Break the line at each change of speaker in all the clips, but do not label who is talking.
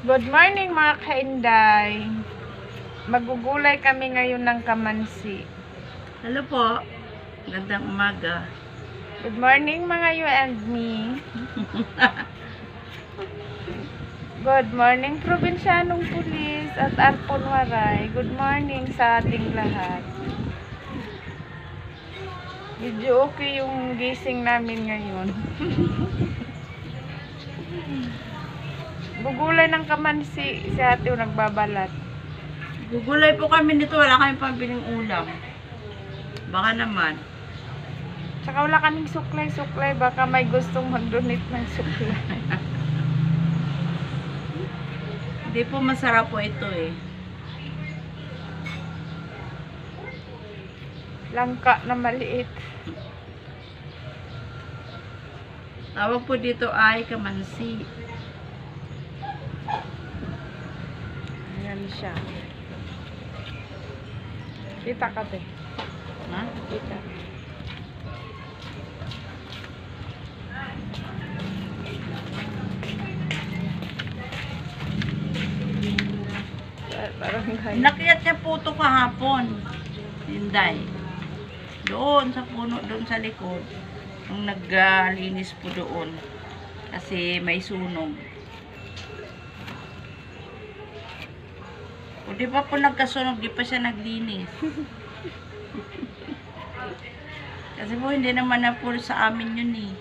Good morning mga kainday. Magugulay kami ngayon ng kamansi.
Hello po. Gandang umaga.
Good morning mga you and me. Good morning Probinsyanong Pulis at Arpon Waray. Good morning sa ating lahat. Medyo okay yung gising namin ngayon. Gugulay ng kamansi, si ate yung nagbabalat.
Gugulay po kami nito. Wala kaming pambiling ulam. Baka naman.
Tsaka wala kaming suklay-suklay. Baka may gustong mag-donate ng suklay.
Hindi po masarap po ito eh.
Langka na maliit.
Tawag po dito ay kamansi.
Ayan siya. Kita ka te.
Ha?
Kita. Parang ganyan.
Nakiyat niya po ito kahapon. Hinday. Doon sa puno, doon sa likod. Nung naglinis po doon. Kasi may sunog. O di ba po nagkasunog, di pa siya naglinis. Kasi po hindi naman na po sa amin yun eh.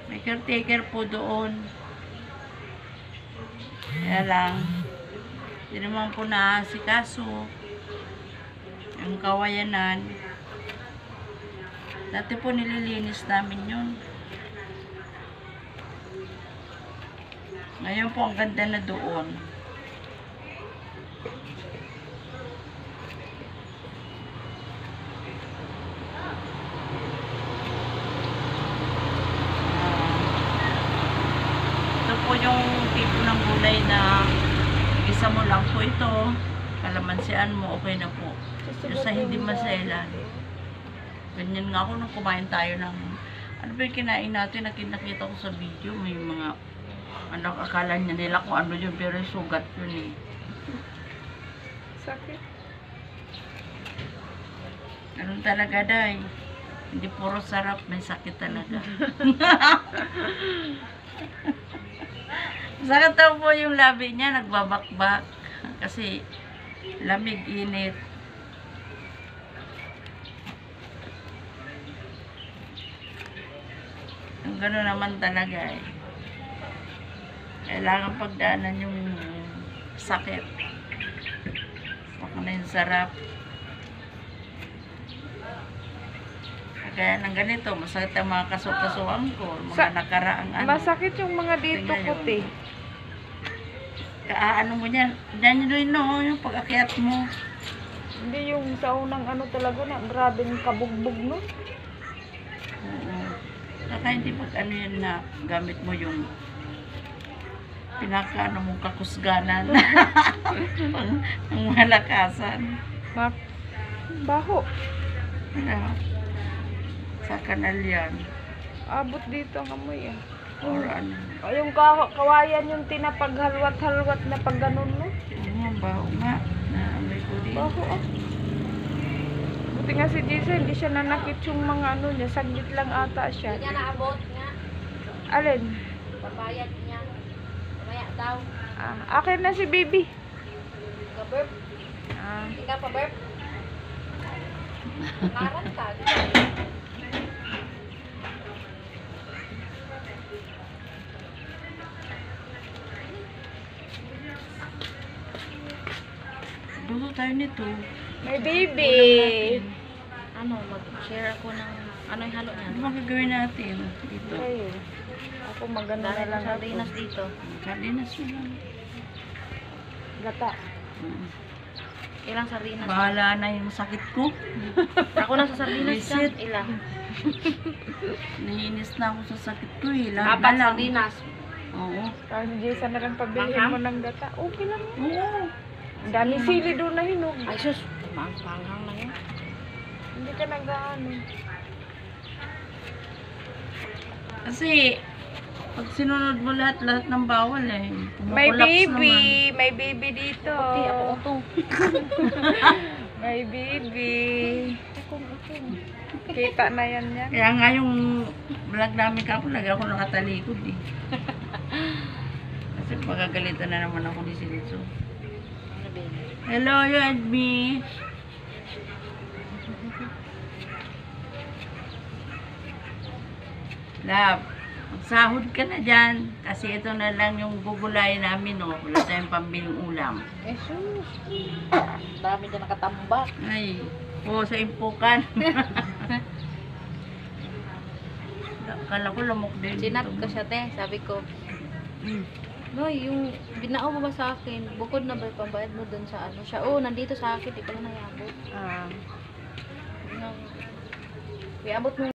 May caretaker po doon. Kaya lang, hindi naman po naasikaso. Yung kawayanan. Dati po nililinis namin yun. Ngayon po ang ganda na doon. Ito po yung tipo ng gulay na isa mo lang po ito. Kalamansian mo, okay na po. Yung sa hindi maselan. Ganyan nga ako nung kumain tayo ng ano ba yung kinain natin, nakita ko sa video, may mga ano, akala niya nila kung ano yun, pero sugat yun eh.
Sakit.
Ganun talaga day. Hindi puro sarap, may sakit talaga. Sakit daw po yung labi niya, nagbabakbak. Kasi lamig, init. Yung gano'n naman talaga eh. Kailangan pagdaanan yung sakit. Baka na yung sarap. Kaya ng ganito, masakit ang mga kasukasuan ko, mga nakaraang ano.
Masakit yung mga dito
Tingnan
ko te.
Ano mo yan? Yan yun no, yung pag-akyat mo.
Hindi yung sa unang ano talaga na grabe yung kabugbog no.
Oo. Saka hindi pag ano yan na gamit mo yung pinaka-ano mong kakusganan. Ang malakasan.
Baho.
Ano? Sa kanal yan.
Abot dito ang amoy ah.
Or ano.
O, yung kawayan yung tinapaghalwat-halwat na pag ganun no.
Oo, baho nga. Naamoy ko din.
Baho ah. Buti nga si Jason, hindi siya nanakit yung mga ano niya. Saglit lang ata siya.
Hindi niya naabot nga.
Alin?
Papayag niya. Mamaya daw.
Akin na si baby.
Ka-burp. Ikaw pa burp. Marang ka.
Dulo tayo nito.
May baby.
Ano, mag-share ako ng ano yung halo niya.
Ano magagawin natin dito?
Ayun. Ako maganda na
Dahil
lang
sa sardinas
ako.
dito.
Sardinas mo lang.
Gata.
Ilang sardinas?
Bahala na yung sakit ko.
Ako na sa sardinas
Visit.
dyan. Ilang?
Naiinis na ako sa sakit ko eh. Lahat
Apat
na lang.
sardinas.
Oo.
Kaya si Jason na lang pabilihin
Manghang?
mo ng gata. Okay lang yun.
Oo.
Ang dami sili doon na hinog.
Ay sus, panghang na yun.
Hindi ka nag-ano.
Kasi Pag sinunod mo lahat ng bawal eh.
May
Kumukulapse
baby. May baby dito.
Pati ako utong.
May baby. Kita na yan yan.
Kaya nga yung vlog namin kapon, lagi ako nakatalikod eh. Kasi magagalitan na naman ako ni Silso.
Ano ba yun?
Hello, you and me. Love, magsahod ka na dyan. Kasi ito na lang yung gugulayin namin, no? Wala tayong pambiling ulam.
Jesus. Dami dyan nakatambak.
Ay, sa impukan. Kala ko lamok din.
Sinat ko siya, te. Sabi ko, no, yung binao mo ba sa akin? Bukod na ba yung pambayad mo dun sa ano? Siya, nandito sa akin. Di ko na nayabot.
Ah.
Iabot mo